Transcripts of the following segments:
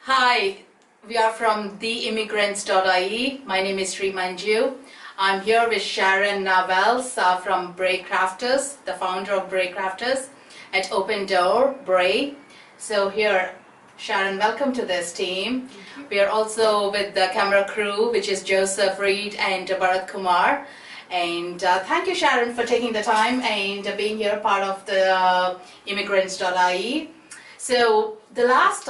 Hi, we are from TheImmigrants.ie. My name is Sri Manju. I'm here with Sharon Wells from Bray Crafters, the founder of Bray Crafters at Open Door, Bray. So here, Sharon, welcome to this team. We are also with the camera crew, which is Joseph Reed and Bharat Kumar. And thank you, Sharon, for taking the time and being here part of the Immigrants.ie. So the last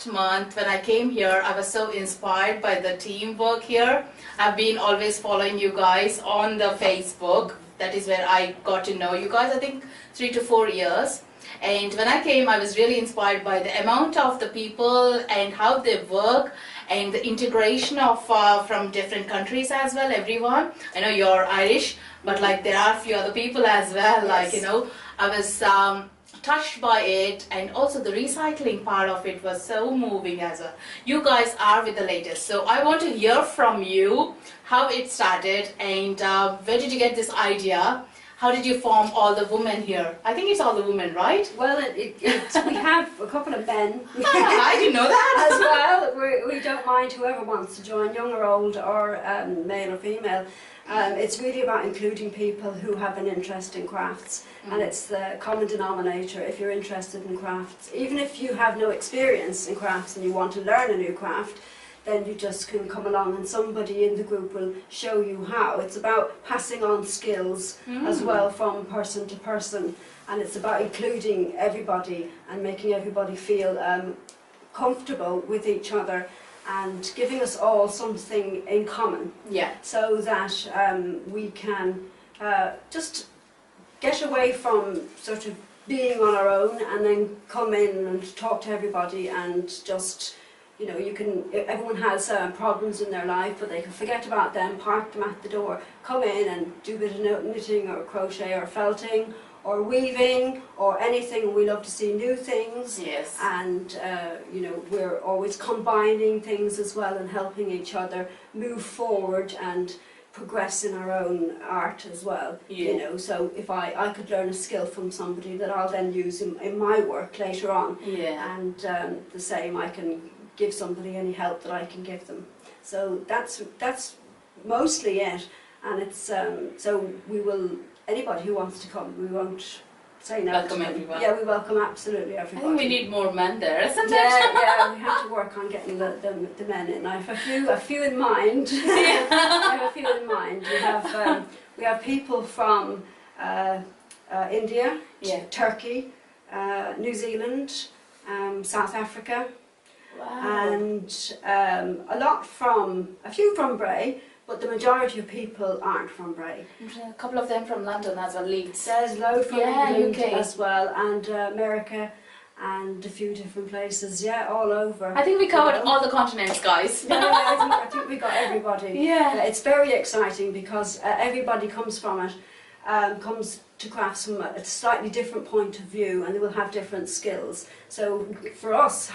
month when I came here, I was so inspired by the teamwork here. I've been always following you guys on the Facebook. That is where I got to know you guys, I think 3 to 4 years. And when I came, I was really inspired by the amount of the people and how they work and the integration of from different countries as well, everyone. I know you're Irish, but like there are a few other people as well, Yes. like, you know, I was touched by it, and also the recycling part of it was so moving as well. You guys are with the latest, so I want to hear from you how it started and where did you get this idea? How did you form all the women here? I think it's all the women, right? Well, we have a couple of men I didn't know that. as well. We don't mind whoever wants to join, young or old, or male or female. It's really about including people who have an interest in crafts, and it's the common denominator. If you're interested in crafts, even if you have no experience in crafts and you want to learn a new craft, then you just can come along and somebody in the group will show you how. It's about passing on skills as well from person to person, and it's about including everybody and making everybody feel comfortable with each other and giving us all something in common. Yeah. So that we can just get away from sort of being on our own and then come in and talk to everybody and just, you know, everyone has problems in their life, but they can forget about them, park them at the door, come in and do a bit of knitting or crochet or felting or weaving or anything. We love to see new things. Yes. And you know, we're always combining things as well and helping each other move forward and progress in our own art as well. Yeah. You know, so if I could learn a skill from somebody that I'll then use in my work later on. Yeah. And the same, I can give somebody any help that I can give them. So that's mostly it. And it's so we will, anybody who wants to come, we won't say no. Welcome everyone. Yeah, we welcome absolutely I everybody. think we need more men there, isn't it? Yeah, we have to work on getting the men in. I have a few in mind. I have a few in mind. We have people from India, Yeah. Turkey, New Zealand, South Africa, Wow. and a few from Bray, but the majority of people aren't from Bray. A couple of them from London as well, Leeds. There's loads from Yeah, England UK. as well, and America, and a few different places. Yeah, all over. I think we covered You know? all the continents, guys. Yeah, I think we got everybody. Yeah. It's very exciting because everybody comes from it, comes to crafts from a slightly different point of view, and they will have different skills. So for us,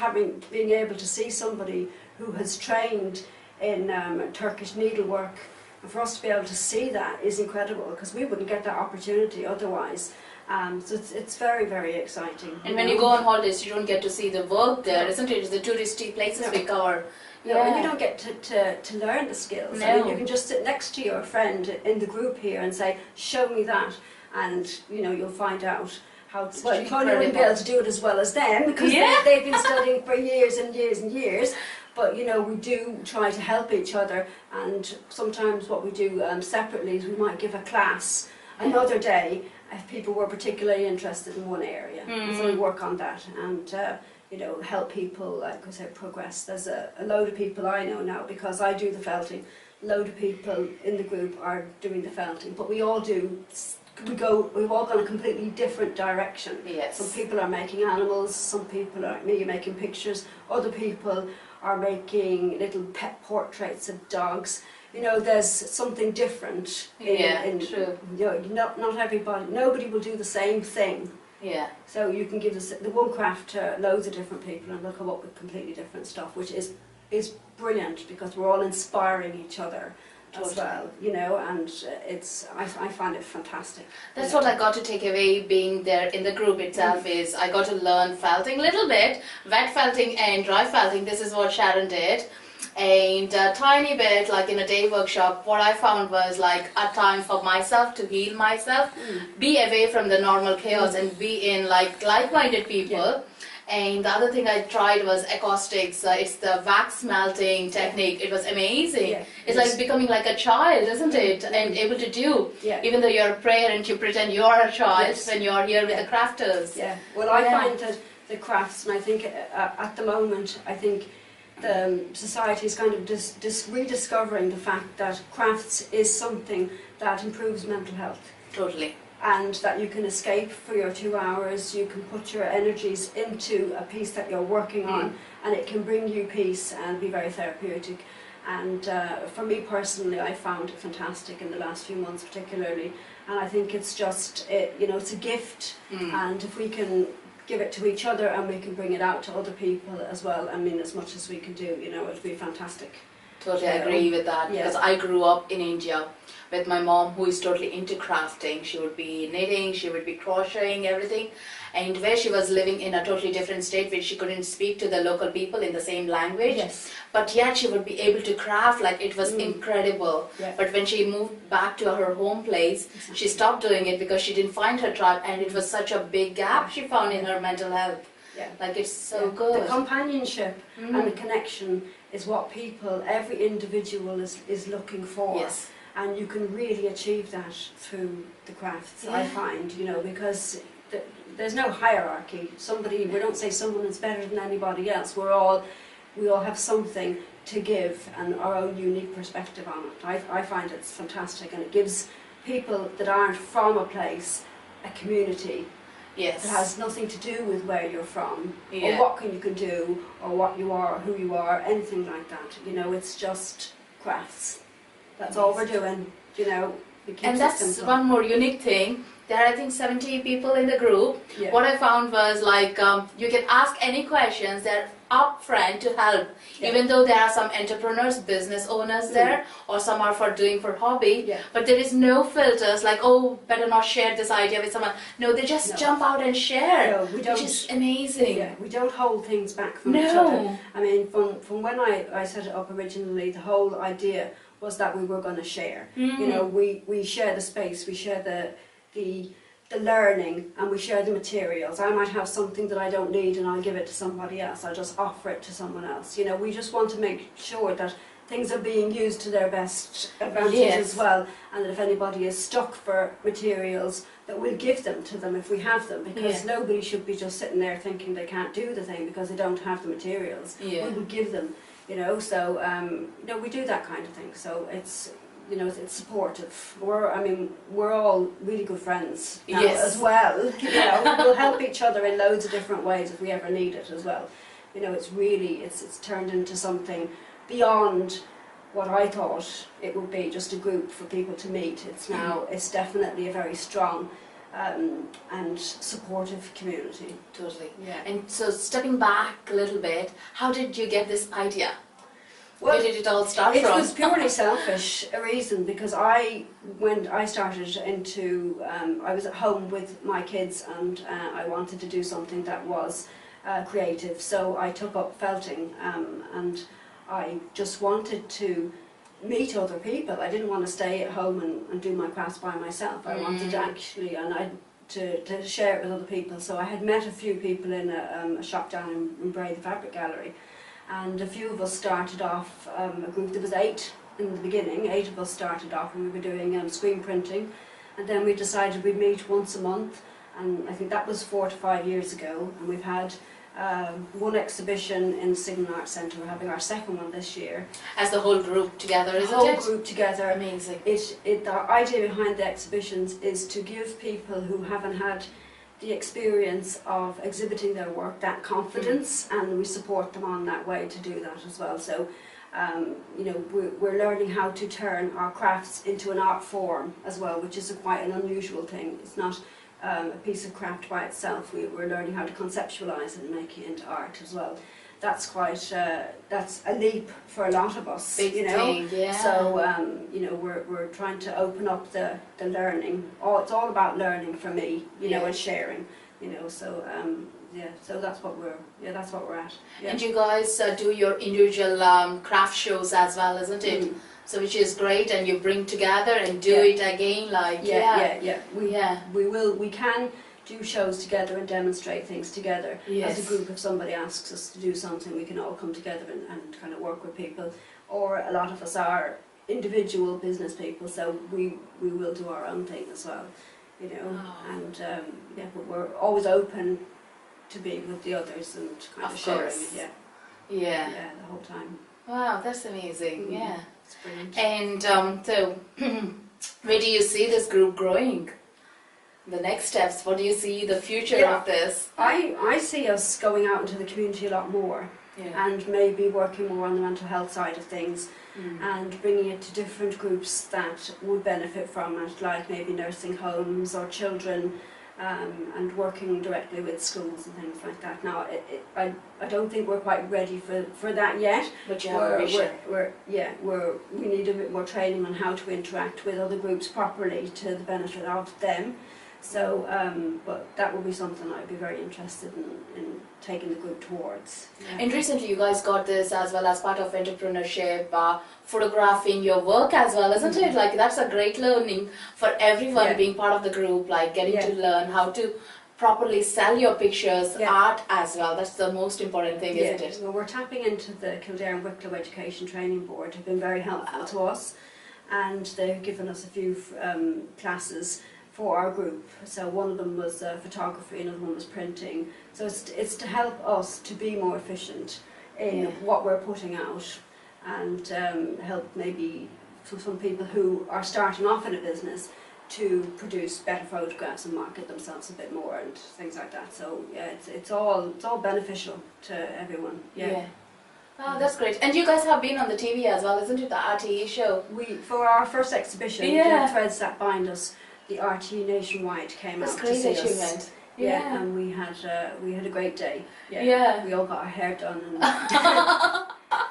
being able to see somebody who has trained in Turkish needlework, and for us to be able to see that is incredible, because we wouldn't get that opportunity otherwise. So it's very, very exciting. And when you go on holidays, you don't get to see the work there, isn't it? It's the touristy places we cover. No, and you don't get to learn the skills. No. I mean, you can just sit next to your friend in the group here and say, show me that, and you know, you'll find out how. Well, you probably wouldn't be able to do it as well as them, because they've been studying for years and years and years. But you know, we do try to help each other, and sometimes what we do separately is we might give a class another day if people were particularly interested in one area. So we work on that and you know, help people, like I said, progress. There's a load of people I know now, because I do the felting. A load of people in the group are doing the felting, but we all do. We've all gone a completely different direction. Yes. Some people are making animals, some people are making pictures, other people are making little pet portraits of dogs. You know, there's something different. True. You know, not everybody, nobody will do the same thing. Yeah. So you can give the one craft to loads of different people, and they'll come up with completely different stuff, which is brilliant, because we're all inspiring each other as well, you know, and I find it fantastic. That's what I got to take away being there in the group itself is I got to learn felting a little bit, wet felting and dry felting. This is what Sharon did. And a tiny bit, like in a day workshop, what I found was like a time for myself to heal myself, be away from the normal chaos and be in like-minded people. Yeah. And the other thing I tried was acoustics. It's the wax melting technique. It was amazing. Yeah. It's like becoming like a child, isn't it? And able to do. Yeah. Even though you're a parent, you pretend you're a child when you're here with the crafters. Yeah. Well, I find that the crafts, and I think at the moment, I think the society is kind of rediscovering the fact that crafts is something that improves mental health. Totally. And that you can escape for your 2 hours, you can put your energies into a piece that you're working on, and it can bring you peace and be very therapeutic. And for me personally, I found it fantastic in the last few months particularly, and I think it's just, you know, it's a gift, and if we can give it to each other and we can bring it out to other people as well, I mean, as much as we can do, you know, it'd be fantastic. Totally agree with that, because I grew up in India with my mom, who is totally into crafting. She would be knitting, she would be crocheting, everything. And where she was living in a totally different state, where she couldn't speak to the local people in the same language, but yet she would be able to craft, like it was incredible. But when she moved back to her home place, she stopped doing it because she didn't find her tribe, and it was such a big gap she found in her mental health. Like it's so good. The companionship and the connection is what people, every individual is looking for. And you can really achieve that through the crafts, I find, you know, because there's no hierarchy. We don't say someone is better than anybody else. We all have something to give and our own unique perspective on it. I find it's fantastic, and it gives people that aren't from a place a community. It has nothing to do with where you're from, or what you can do, or what you are, who you are, anything like that. You know, it's just crafts. That's all we're doing, you know. And that's one more unique thing. There are, I think, 70 people in the group. What I found was like you can ask any questions. They're upfront to help. Even though there are some entrepreneurs, business owners there, or some are for hobby. But there is no filters like, oh, better not share this idea with someone. No, they just jump out and share, which is amazing. We don't hold things back from each other. I mean, from when I set it up originally, the whole idea was that we were going to share. You know, we share the space, we share the learning, and we share the materials. I might have something that I don't need and I'll give it to somebody else. I'll just offer it to someone else. You know, we just want to make sure that things are being used to their best advantage as well, and that if anybody is stuck for materials, that we'll give them to them if we have them, because nobody should be just sitting there thinking they can't do the thing because they don't have the materials. We will give them, you know, so you know, we do that kind of thing. So it's, you know, it's supportive. We're all really good friends now as well. You know, we'll help each other in loads of different ways if we ever need it as well. You know, it's really, it's turned into something beyond what I thought it would be, just a group for people to meet. It's now, it's definitely a very strong and supportive community. Totally. And so stepping back a little bit, how did you get this idea? Where did it all start from? It was purely selfish a reason, because when I started into, I was at home with my kids, and I wanted to do something that was creative, so I took up felting, and I just wanted to meet other people. I didn't want to stay at home and do my crafts by myself. I wanted to actually, to share it with other people. So I had met a few people in a shop down in Bray, the Fabric Gallery. And a few of us started off, a group, there was 8 in the beginning, 8 of us started off, and we were doing screen printing, and then we decided we'd meet once a month, and I think that was 4 to 5 years ago, and we've had one exhibition in the Signal Arts Centre. We're having our second one this year. As the whole group together, isn't it? The whole group together. Amazing. The idea behind the exhibitions is to give people who haven't had the experience of exhibiting their work that confidence, and we support them on that way to do that as well. So you know, we're learning how to turn our crafts into an art form as well, which is quite an unusual thing. It's not a piece of craft by itself. We're learning how to conceptualise it and make it into art as well. that's quite that's a leap for a lot of us, Big you know. thing, yeah. So you know, we're trying to open up the learning. It's all about learning for me, you know, and sharing, you know. So yeah, so that's what we're at. Yeah. And you guys do your individual craft shows as well, isn't it? Mm. So which is great, and you bring together and do it again, like We can do shows together and demonstrate things together as a group. If somebody asks us to do something, we can all come together and kind of work with people. Or a lot of us are individual business people, so we will do our own thing as well, you know. And yeah, but we're always open to be with the others and kind of sharing it, the whole time. Wow, that's amazing. Yeah, it's brilliant. And so where do you see this group growing? The next steps, what do you see the future of this? I see us going out into the community a lot more, and maybe working more on the mental health side of things, and bringing it to different groups that would benefit from it, like maybe nursing homes or children, and working directly with schools and things like that. Now, I don't think we're quite ready for that yet. But you have a vision. We need a bit more training on how to interact with other groups properly to the benefit of them. So, but that would be something I'd be very interested in taking the group towards. Yeah. And recently you guys got this as well as part of entrepreneurship, photographing your work as well, isn't it? Like that's a great learning for everyone being part of the group, like getting to learn how to properly sell your pictures, art as well. That's the most important thing, isn't it? Well, we're tapping into the Kildare and Wicklow Education Training Board, who've been very helpful to us, and they've given us a few classes for our group. So one of them was photography, another one was printing. So it's to help us to be more efficient in what we're putting out, and help maybe for some people who are starting off in a business to produce better photographs and market themselves a bit more and things like that. So yeah, it's all beneficial to everyone. Yeah. Oh, that's great. And you guys have been on the TV as well, isn't it? The RTE show. For our first exhibition, Threads That Bind Us, the RTE nationwide came out to see us. Yeah, and we had a great day. We all got our hair done, and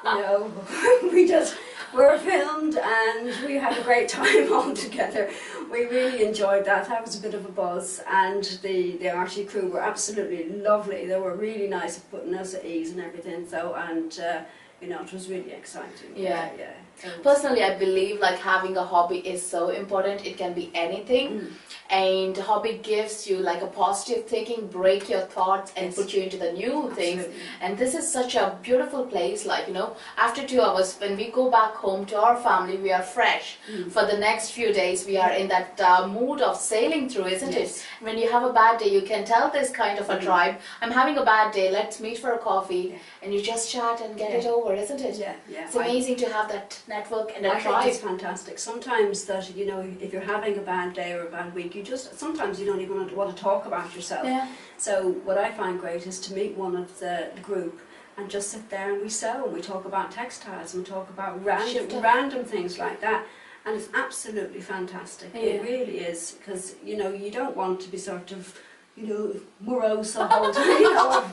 you know, we were filmed and we had a great time all together. We really enjoyed that. That was a bit of a buzz, and the RTE crew were absolutely lovely. They were really nice at putting us at ease and everything. So, and you know, it was really exciting. Personally, I believe like having a hobby is so important. It can be anything, and hobby gives you like a positive thinking, break your thoughts and put you into the new things. And this is such a beautiful place, like, you know, after 2 hours when we go back home to our family, we are fresh. For the next few days we are in that mood of sailing through, isn't it? When you have a bad day, you can tell this kind of a tribe, I'm having a bad day, let's meet for a coffee, and you just chat and get it over, isn't it? It's amazing to have that network and a tribe. I think it's fantastic. Sometimes that, you know, if you're having a bad day or a bad week, sometimes you don't even want to talk about yourself. So what I find great is to meet one of the group and just sit there and we sew and we talk about textiles and we talk about random things like that. And it's absolutely fantastic. It really is, because, you know, you don't want to be sort of, you know, morose the whole time, you know,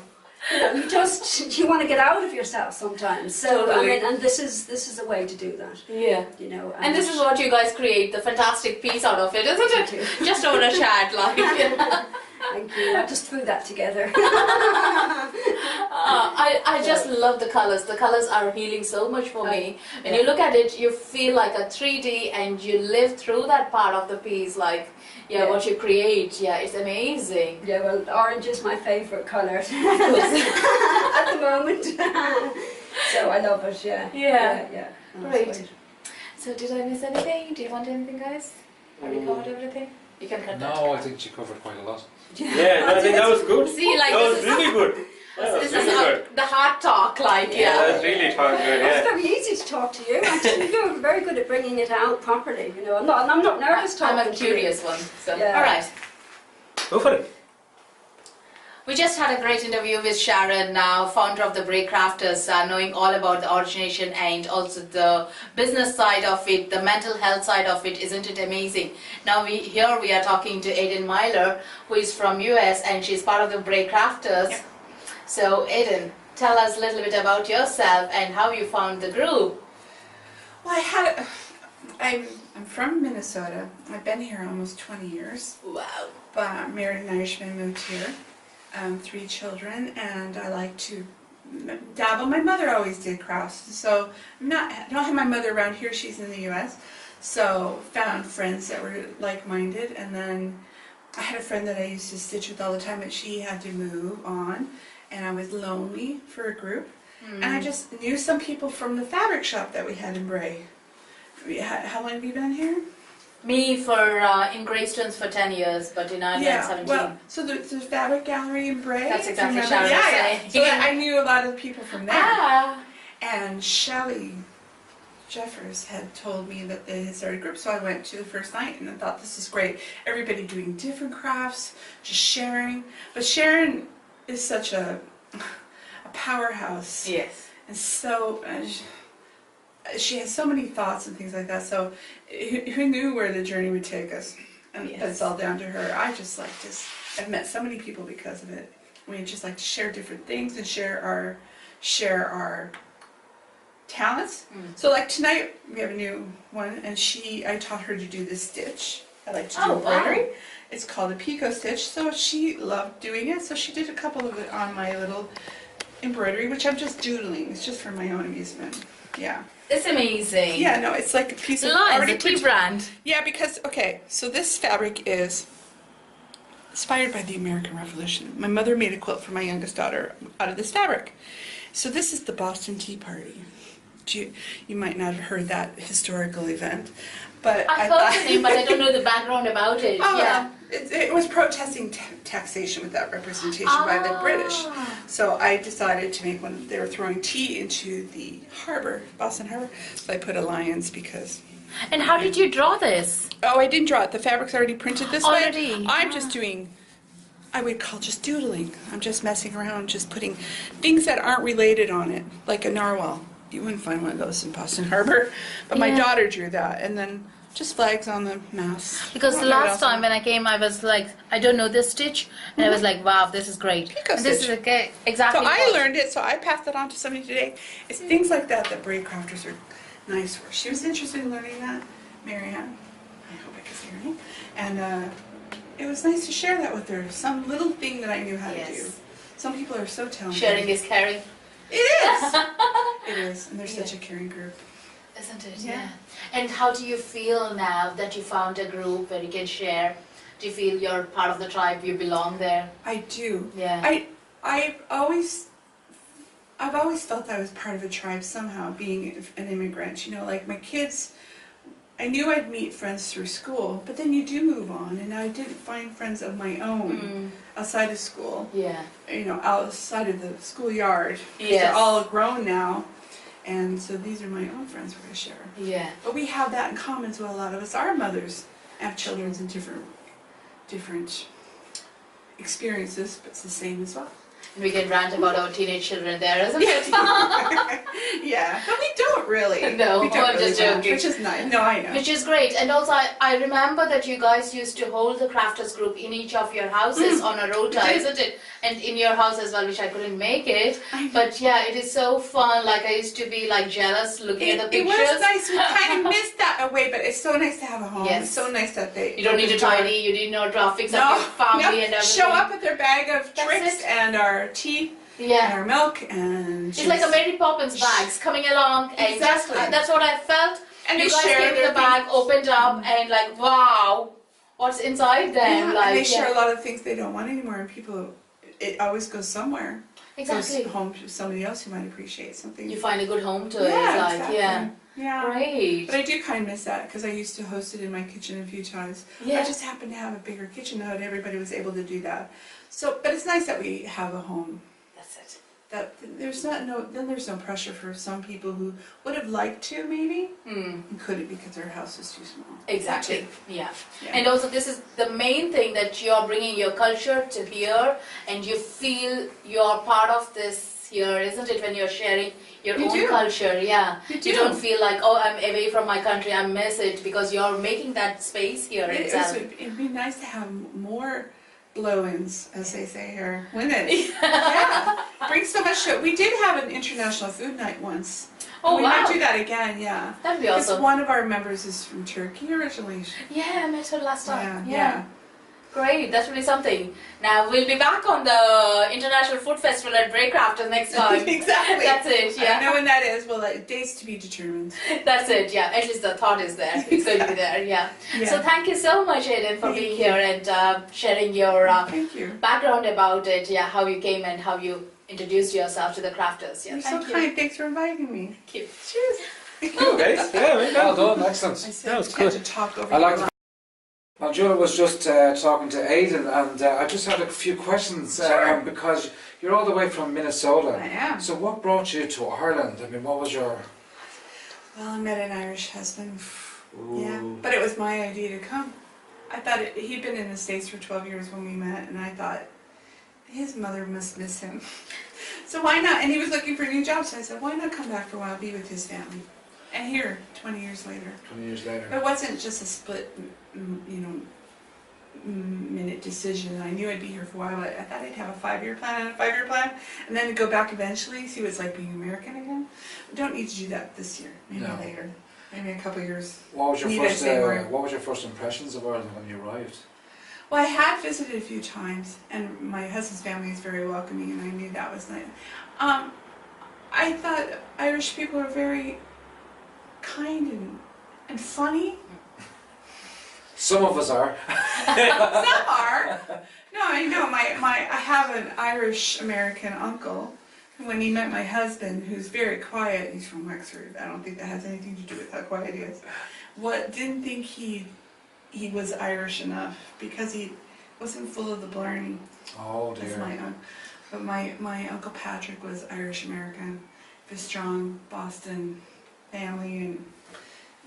you want to get out of yourself sometimes. So I mean, and this is a way to do that. You know. And this is what you guys create, the fantastic piece out of it, isn't it? Just over a chat, like. Thank you. I just threw that together. I just love the colors. The colors are healing so much for me. When you look at it, you feel like a 3D, and you live through that part of the piece, like. What you create, it's amazing. Well, orange is my favourite colour at the moment. So I love it, Great. So did I miss anything? Do you want anything, guys? Have you covered everything? You can cut that. No, I think she covered quite a lot. I think that was good. See, like that was really good. This is the hard talk, like, that's really talk good, It's very easy to talk to you. Actually, you're very good at bringing it out properly. You know, I'm not nervous talking to you. I'm a curious one. So, all right. Go for it. We just had a great interview with Sharon, founder of the Bray Crafters, knowing all about the origination and also the business side of it, the mental health side of it. Isn't it amazing? Now we are talking to Aden Meyler, who is from US, and she's part of the Bray Crafters. So Aden, tell us a little bit about yourself and how you found the group. Well, I'm from Minnesota. I've been here almost 20 years. Wow. But I'm married an Irishman, moved here. 3 children, and I like to dabble. My mother always did crafts, so I don't have my mother around here. She's in the U.S. So found friends that were like-minded, and then I had a friend that I used to stitch with all the time, but she had to move on, and I was lonely for a group. And I just knew some people from the fabric shop that we had in Bray. How long have you been here? Me in Greystones for 10 years, but in Ireland 17. Well, so the fabric gallery in Bray. That's exactly Sharon. Yeah. So I knew a lot of people from there. Ah. And Shelley Jeffers had told me that they had started a group, so I went to the first night and I thought, this is great. Everybody doing different crafts, just sharing. But Sharon is such a powerhouse. Yes. And so she has so many thoughts and things like that. So who knew where the journey would take us? And Yes. but it's all down to her. I just like I've met so many people because of it. We just like to share different things and share our talents. So like tonight we have a new one, and I taught her to do this stitch. I like to do embroidery. Wow. It's called a picot stitch. So she loved doing it. So she did a couple of it on my little embroidery, which I'm just doodling. It's just for my own amusement. Yeah. It's amazing. Yeah, no, it's like a piece of Lines, already a tea brand. Yeah, because so this fabric is inspired by the American Revolution. My mother made a quilt for my youngest daughter out of this fabric. So this is the Boston Tea Party. You might not have heard that historical event, but I've heard the name, but I don't know the background about it. Oh, yeah. It was protesting taxation without representation by the British. So I decided to make one. They were throwing tea into the harbor, Boston Harbor. So I put a lion's because. And how did you draw this? Oh, I didn't draw it. The fabric's already printed this Already? way. I'm just doing, I would call just doodling. I'm just messing around, just putting things that aren't related on it, like a narwhal. You wouldn't find one of those in Boston Harbor. But my daughter drew that, and then just flags on the mast. Because the last time when I came, I was like, I don't know this stitch, and I was like, wow, this is great. Picot And this is stitch. okay, exactly. So I learned it, so I passed it on to somebody today. It's things like that that Bray Crafters are nice for. She was interested in learning that, Marianne. I hope I can say her name. And it was nice to share that with her. Some little thing that I knew how to do. Some people are so talented. Sharing is caring. It is. It is, and they're such a caring group. Isn't it? Yeah. And how do you feel now that you found a group where you can share? Do you feel you're part of the tribe, you belong there? I do. Yeah. I've always felt I was part of a tribe somehow, being an immigrant. You know, like my kids, I knew I'd meet friends through school, but then you do move on, and I didn't find friends of my own outside of school. Yeah. You know, outside of the schoolyard. Yes. They're all grown now, and so these are my own friends where I share. Yeah. But we have that in common, so a lot of us are mothers, have children in different experiences, but it's the same as well. And we can rant about our teenage children there, isn't it? Yeah, but we don't really. No, we don't I'm really just rant, joking. which is nice. No, I know. Which is great. And also, I remember that you guys used to hold the crafters group in each of your houses on a rota, isn't it? And in your house as well, which I couldn't make it. But yeah, it is so fun. Like, I used to be like jealous looking at the It pictures. was nice. We kind of missed that away, but it's so nice to have a home. Yes. It's so nice that they. You don't need to tidy, you need no fix up your family and everything. Show up with their bag of That's tricks it. and our tea. And Yeah. our milk and It's like a Mary Poppins bags coming along, and Exactly. that's what I felt. And you they guys share gave me their the bag, opened up, and like, wow, what's inside them? Yeah, like, and they share a lot of things they don't want anymore, and people, it always goes somewhere. Exactly. Goes home to somebody else who might appreciate something. You find a good home to it. Yeah, Like, exactly. yeah. Yeah. Great. But I do kind of miss that because I used to host it in my kitchen a few times. Yeah. I just happened to have a bigger kitchen now, and everybody was able to do that. So, but it's nice that we have a home. That's it. That there's no pressure for some people who would have liked to maybe and couldn't because their house is too small. Exactly. Yeah. Yeah. And also, this is the main thing, that you're bringing your culture to here, and you feel you're part of this here, isn't it? When you're sharing your You own do. culture, yeah. You You do. don't feel like, oh, I'm away from my country, I miss it, because you're making that space here itself. It'd be nice to have more blow-ins, as they say here. Win-ins. Yeah. Brings so much to it. We did have an international food night once. Oh, we wow. might do that again, yeah. That'd be Because awesome. one of our members is from Turkey originally. Yeah, I met her last time. Yeah. Great, that will be something. Now we'll be back on the International Food Festival at Bray Crafters next time. Exactly. That's it, yeah. I know when that is. Well, dates to be determined. That's it, yeah. At least the thought is there. It's going to be there, yeah. Yeah. So thank you so much, Aden, for being here and sharing your Thank you. background about it, yeah, how you came and how you introduced yourself to the crafters. Yeah, You're thank so you. kind. Thanks for inviting me. Thank you. Cheers. Cool, guys. Yeah, Well done, excellent. I said That was I tend good. to talk over I like you. Well, Julia was just talking to Aden, and I just had a few questions Sure. because you're all the way from Minnesota. I am. So what brought you to Ireland? I mean, what was your... Well, I met an Irish husband. Yeah, Ooh. but it was my idea to come. I thought he'd been in the States for 12 years when we met, and I thought his mother must miss him. So why not? And he was looking for a new job, so I said, why not come back for a while, be with his family? And here, 20 years later. 20 years later. It wasn't just a split, minute decision. I knew I'd be here for a while. I thought I'd have a 5-year plan and a 5-year plan, and then to go back eventually, see what it's like being American again. We don't need to do that this year. Maybe No. later. Maybe a couple of years. What was your Need I first? say more? What was your first impressions of Ireland when you arrived? Well, I had visited a few times, and my husband's family is very welcoming, and I knew that was nice. I thought Irish people are very kind and funny. Some of us are. Some are. No, I know. I have an Irish American uncle. And when he met my husband, who's very quiet, he's from Wexford. I don't think that has anything to do with how quiet he is. Didn't think he was Irish enough because he wasn't full of the blarney. Oh That's dear. but my Uncle Patrick was Irish American, a strong Boston family,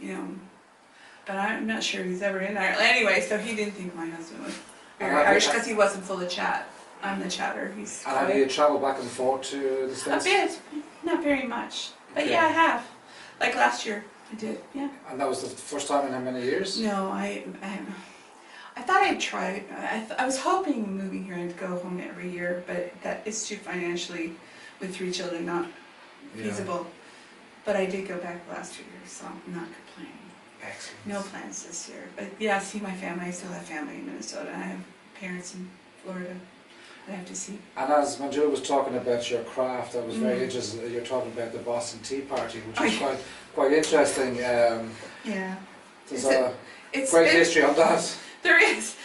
and but I'm not sure he's ever in Ireland. Anyway, so he didn't think my husband was very Irish because he wasn't full of chat. I'm the chatter. He's And have you travelled back and forth to the a States? bit, not very much, but Okay. yeah, I have. Like last year, I did. Yeah. And that was the first time in how many years? No, I thought I'd try it. I was hoping moving here I'd go home every year, but that is too financially, with 3 children, not feasible. But I did go back the last 2 years, so I'm not complaining. Excellent. No plans this year, but yeah, see my family. I still have family in Minnesota. I have parents in Florida that I have to see. And as Manjula was talking about your craft, I was very interested. You're talking about the Boston Tea Party, which is quite interesting. Yeah. There's It's great been- history on that. There is.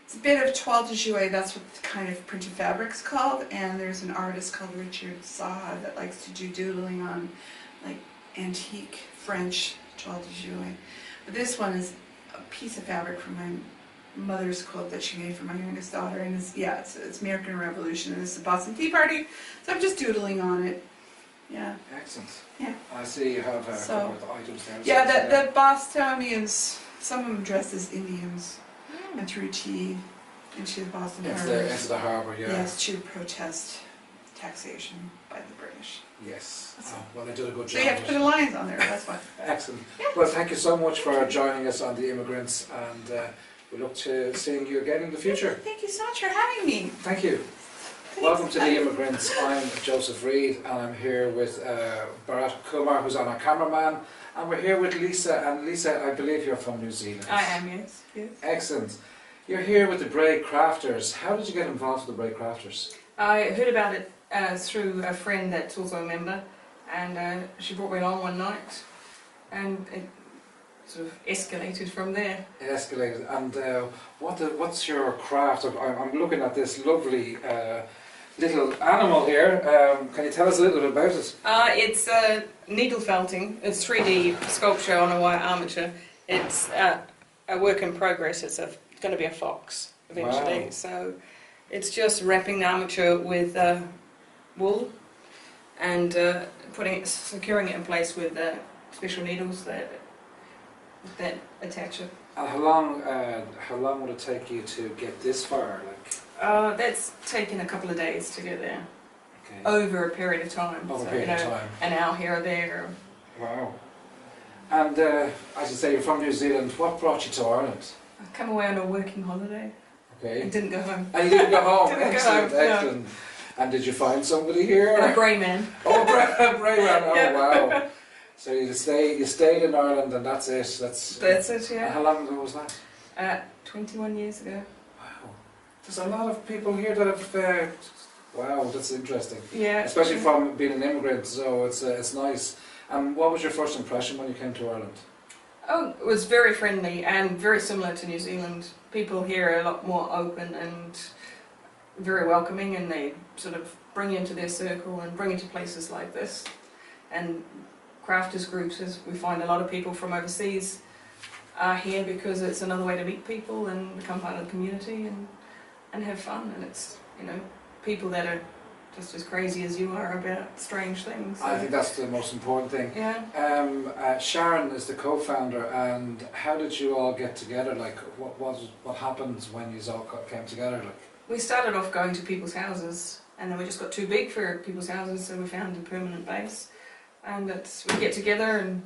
It's a bit of toile de jouet, that's what the kind of printed fabric's called, and there's an artist called Richard Saha that likes to do doodling on like antique French toile de jouet. But this one is a piece of fabric from my mother's quilt that she made for my youngest daughter, and it's American Revolution, and it's the Boston Tea Party, so I'm just doodling on it. Yeah. Excellent. Yeah. I see you have a So- couple of the items there. Yeah, the Bostonians, some of them dressed as Indians and threw tea into the Boston Harbor. Into the harbour, yeah. Yes, to protest taxation by the British. Yes. Oh, well, they did a good So job. you have to put a lines on there, that's why. Excellent. Well, thank you so much for joining us on The Immigrants, and we look to seeing you again in the future. Thank you so much for having me. Thank you. Welcome to The Immigrants. I'm Joseph Reed, and I'm here with Bharat Kumar, who's our cameraman, and we're here with Lisa. And Lisa, I believe you're from New Zealand. I am, yes. Excellent. You're here with the Bray Crafters. How did you get involved with the Bray Crafters? I heard about it through a friend that's also a member, and she brought me along one night, and it sort of escalated from there. It escalated. And what's your craft? I'm looking at this lovely little animal here. Can you tell us a little bit about it? It's needle felting. It's 3D sculpture on a wire armature. It's a work in progress. It's going to be a fox eventually. Wow. So it's just wrapping the armature with wool and securing it in place with special needles that attach it. And how long would it take you to get this far? That's taken a couple of days to get there, Okay. over a period of time. Over a So, period of time. an hour here or there. Wow. And as you say, you're from New Zealand. What brought you to Ireland? I come away on a working holiday. Okay. and didn't go home. And you didn't go home. Didn't go Excellent, home, no. excellent. And did you find somebody here? A grey man. Oh, Bray man. Oh, Yeah. wow. So you stayed in Ireland, and that's it. That's it, And yeah. how long ago was that? 21 years ago. Wow. There's a lot of people here that have. Wow, that's interesting. Yeah. Especially from being an immigrant, so it's nice. And what was your first impression when you came to Ireland? Oh, it was very friendly and very similar to New Zealand. People here are a lot more open and very welcoming, and they sort of bring you into their circle and bring you to places like this. And crafters groups, as we find a lot of people from overseas are here because it's another way to meet people and become part of the community and have fun. And it's, you know, people that are just as crazy as you are about strange things. I think that's the most important thing. Yeah. Sharon is the co-founder, and how did you all get together? Like, what happened when you all came together? Like, We started off going to people's houses, and then we just got too big for people's houses, so we found a permanent base. And we get together and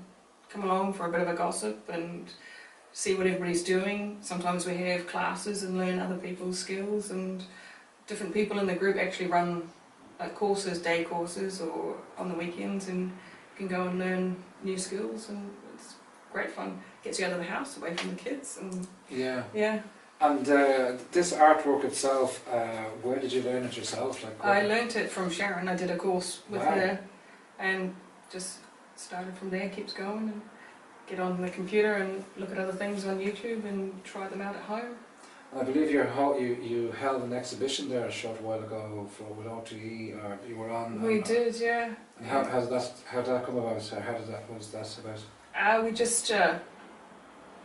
come along for a bit of a gossip and see what everybody's doing. Sometimes we have classes and learn other people's skills, and different people in the group actually run courses, day courses, or on the weekends, and you can go and learn new skills, and it's great fun. Gets you out of the house, away from the kids, and yeah. yeah. And this artwork itself, where did you learn it yourself? Like, I learnt it from Sharon. I did a course with Wow. her, and just started from there. Keeps going, and get on the computer and look at other things on YouTube and try them out at home. I believe you held an exhibition there a short while ago with OTE, or you were on. We did, yeah. And how did that come about? What was that about? We just it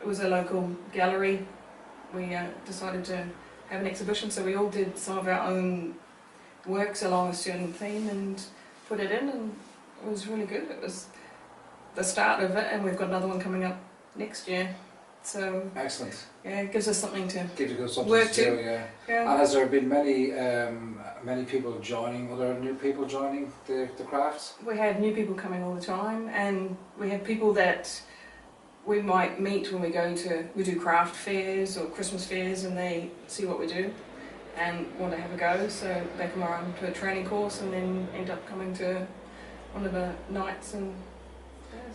was a local gallery. We decided to have an exhibition, so we all did some of our own works along a certain theme and put it in, and it was really good. It was the start of it, and we've got another one coming up next year. So Excellent. yeah, it gives us something to Give you something work to do, to. yeah. Yeah. And has there been many people joining, other new people joining the crafts? We have new people coming all the time, and we have people that we might meet when we do craft fairs or Christmas fairs, and they see what we do and want to have a go, so they come around to a training course and then end up coming to one of the nights. And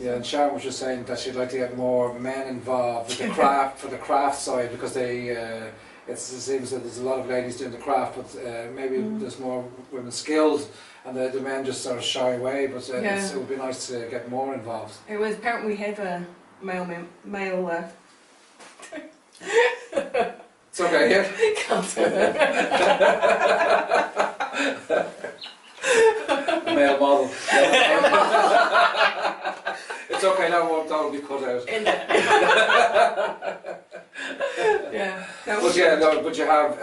Yeah, and Sharon was just saying that she'd like to get more men involved with the craft, for the craft side, because it seems that there's a lot of ladies doing the craft, but maybe there's more women skilled, and the men just sort of shy away, but it would be nice to get more involved. it was apparently we have a male It's okay, yeah? can't say that. A male model. It's okay, that'll be cut out. Yeah. But yeah, no, but you have,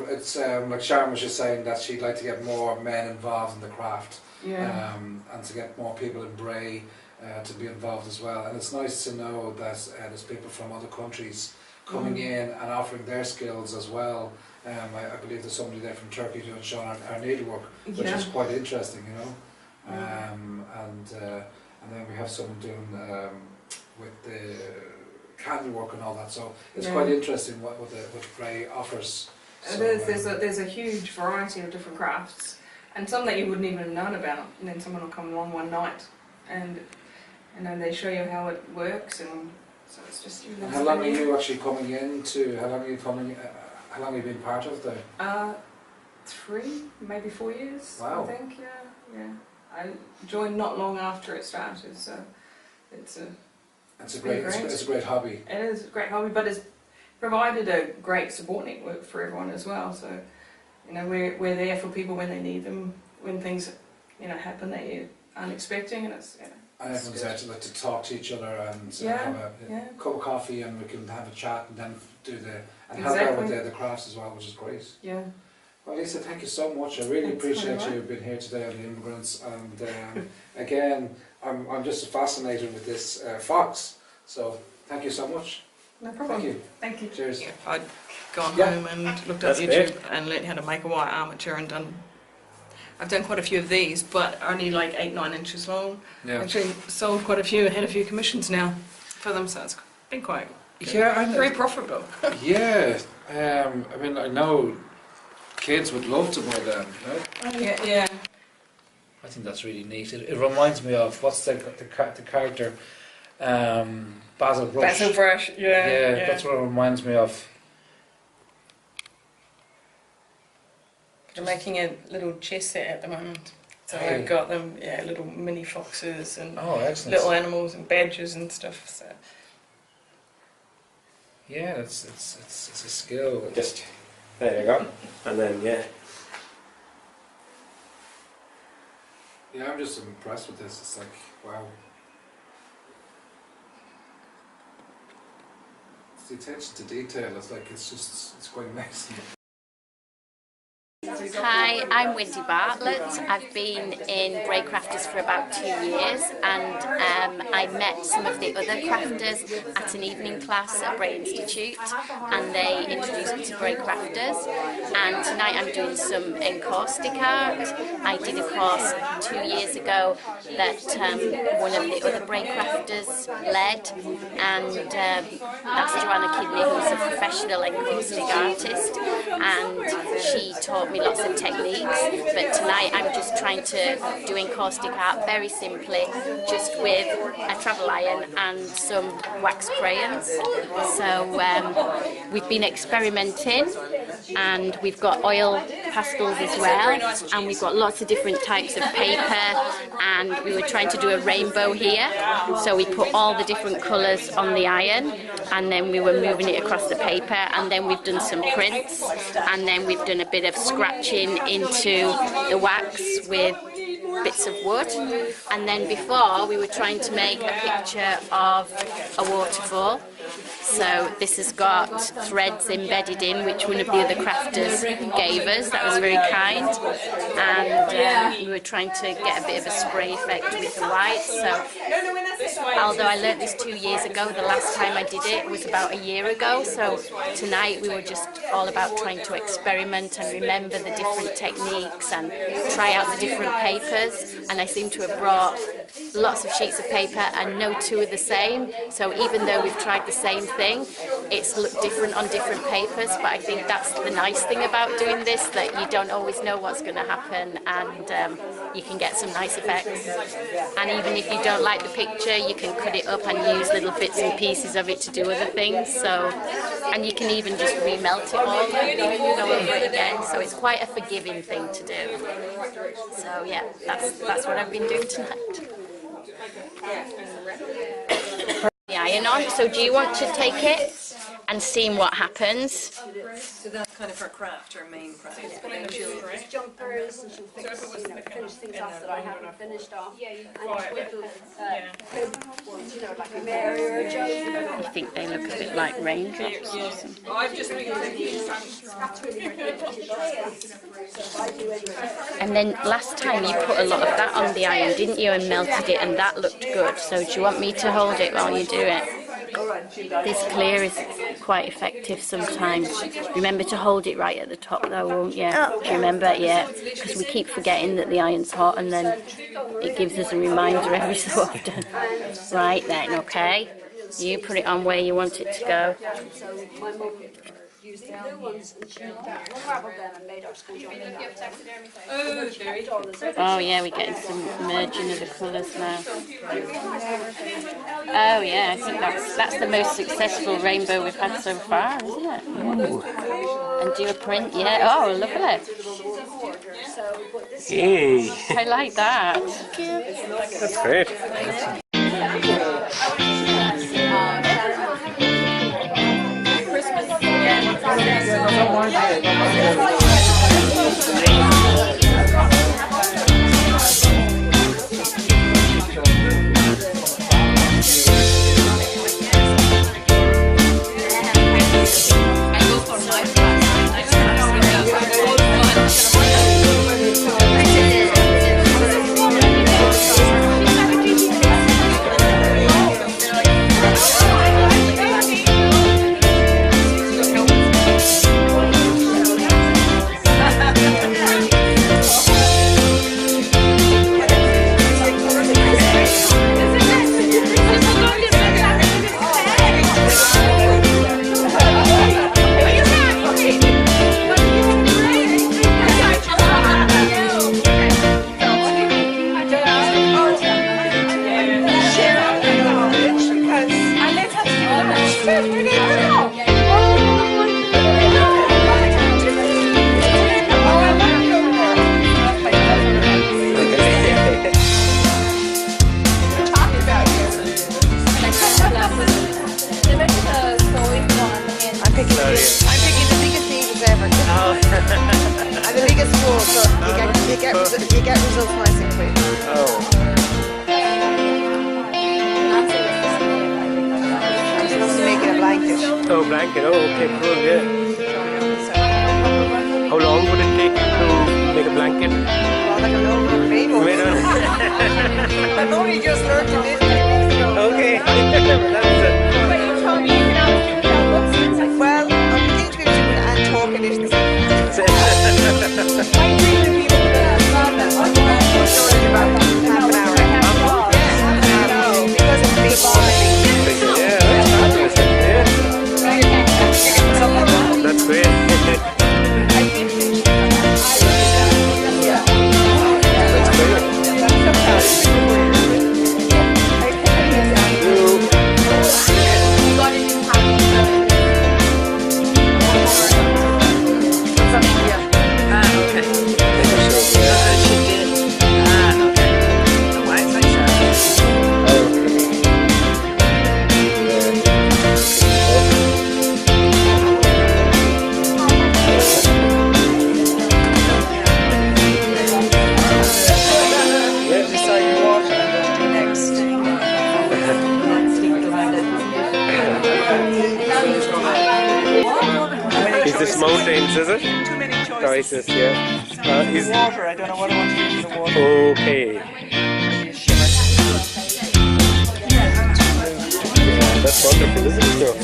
it's like Sharon was just saying that she'd like to get more men involved in the craft, Yeah. and to get more people in Bray to be involved as well. And it's nice to know that there's people from other countries coming in and offering their skills as well. I believe there's somebody there from Turkey doing showing our needlework, which is quite interesting, you know. And then we have someone doing with the candle work and all that. So it's quite interesting what Bray offers. So, there's a huge variety of different crafts, and some that you wouldn't even have known about. And then someone will come along one night, and then they show you how it works, and so it's just. And how long are you actually coming into? How long are you coming? How long have you been part of the? 3, maybe 4 years. Wow. I think, yeah. I joined not long after it started, so it's a great hobby. It is a great hobby, but it's provided a great support network for everyone as well. So, you know, we're there for people when they need them, when things, you know, happen that you aren't expecting, and it's. And everyone's there to, like, to talk to each other and have a cup of coffee, and we can have a chat and then do help out with the crafts as well, which is great. Yeah. Well, Lisa, thank you so much. I really appreciate you being here today on The Immigrants. And again, I'm just fascinated with this fox. So thank you so much. No problem. Thank you. Thank you. Cheers. Yeah, I'd gone home and looked up YouTube and learnt how to make a wire armature, and I've done quite a few of these, but only like 8-9 inches long. Yeah. Actually sold quite a few, had a few commissions now for them, so it's been quite Yeah, I know. very profitable. Yeah, I mean, I know kids would love to buy them, right? Oh, yeah. I think that's really neat. It reminds me of, what's the character? Basil Brush. Basil Brush, yeah. That's what it reminds me of. They're making a little chess set at the moment. So Hey. I've got them, little mini foxes and Oh, excellent. little animals and badgers and stuff. So. Yeah, it's a skill. Just there you go, and then Yeah, I'm just impressed with this. It's like, wow. It's the attention to detail. It's like, it's quite amazing. Hi, I'm Wendy Bartlett. I've been in Bray Crafters for about 2 years, and I met some of the other crafters at an evening class at Bray Institute, and they introduced me to Bray Crafters. And tonight I'm doing some encaustic art. I did a course 2 years ago that one of the other Bray Crafters led, and that's Joanna Kidney, who's a professional encaustic artist, and she taught me lots of techniques, but tonight I'm just trying to do encaustic art very simply, just with a travel iron and some wax crayons. So we've been experimenting, and we've got oil pastels as well, and we've got lots of different types of paper, and we were trying to do a rainbow here, so we put all the different colours on the iron, and then we were moving it across the paper, and then we've done some prints, and then we've done a bit of scratching into the wax with bits of wood, and then before we were trying to make a picture of a waterfall. So this has got threads embedded in, which one of the other crafters gave us. That was very kind. And we were trying to get a bit of a spray effect with the white. So although I learnt this 2 years ago, the last time I did it was about a year ago. So tonight we were just all about trying to experiment and remember the different techniques and try out the different papers. And I seem to have brought lots of sheets of paper, and no two are the same. So even though we've tried the same thing, it's looked different on different papers, but I think that's the nice thing about doing this, that you don't always know what's going to happen, and you can get some nice effects. And even if you don't like the picture, you can cut it up and use little bits and pieces of it to do other things. So, and you can even just remelt it all and go over it again. So it's quite a forgiving thing to do. So yeah, that's what I've been doing tonight. The iron on. So do you want to take it and see what happens? So that's kind of her craft, her main craft. It's jumpers, and she'll fix, finish things off that I haven't finished off. And little ones, like a Mary or a Joe. I think they look a bit like raindrops or something. I've just been And then last time you put a lot of that on the iron, didn't you, and melted it, and that looked good. So do you want me to hold it while you do it? This clear is quite effective sometimes. Remember to hold it right at the top though, won't you? Do you remember? Yeah, because we keep forgetting that the iron's hot, and then it gives us a reminder every so often. Right then, okay. You put it on where you want it to go. Used the blue ones, and she unraveled them and made our school jumper. Oh yeah, we're getting some merging of the colours now. Oh yeah, I think that's the most successful rainbow we've had so far, isn't it? Yeah. And do a print, yeah. Oh, lovely. Hey, I like that. that's great. You get results nice and quick. Oh. I'm supposed to make it a blanket. Oh, blanket. Oh, okay, cool, yeah. How long would it take to make a blanket? Well, I don't know, maybe. I've only just learned to knit 2 weeks ago. Okay. That's But you told me you can have 2 books. Well, I'm thinking of doing and talking it. Half an hour. Yeah, because it's big quality. Yeah, that's fabulous. Yeah. That's great. Is this mountains, is it? Too many choices. Choices, yeah. Is Water, I don't know what I want to do for the water. okay. Yeah, that's wonderful, isn't it?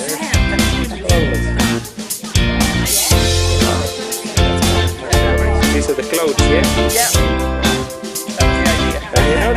These are the clouds, yeah? Yeah. That's the idea. And you know